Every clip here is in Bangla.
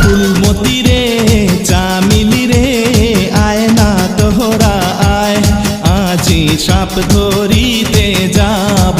ফুলমতি রে চামিলি রে আয় না তোহরা আয়, আজি সাপ ধরিতে যাব।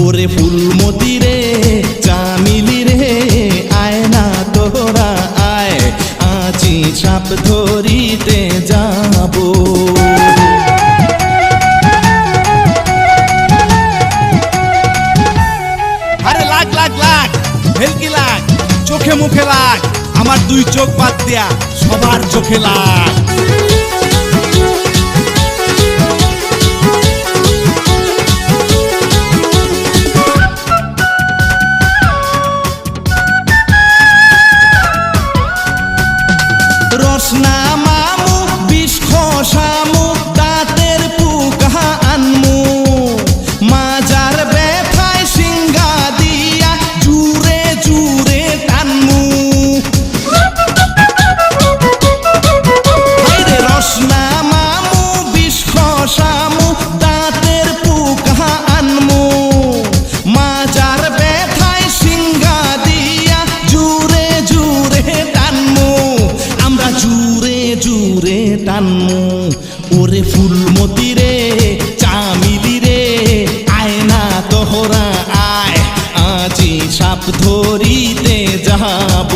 ওরে ফুলমতি রে চামিলি রে আয় না তোরা আয়, আজি সাপ ধরিতে যাব। আরে লাগ লাগ লাগ ভেলকি লাগ, চোখে মুখে লাগ, আমার দুই চোখ বাদ দেয়া সবার চোখে লাগ। রসনা মামু বিষ খসামু দাঁতের পুকা আনমু, মাজার ব্যথায় সিঙ্গা দিয়া জুরে জুরে টানমু। রসনা মামু বিষ খসামু দাঁতের পুকা আনমু, মাজার ব্যথায় সিঙ্গা দিয়া জুরে জুরে টানমু, আমরা জুরে জুরে টানমু। ওরে ফুলমতি রে চামিলি রে আয় না তোহরা আয়, আজি সাপ ধরিতে যাব।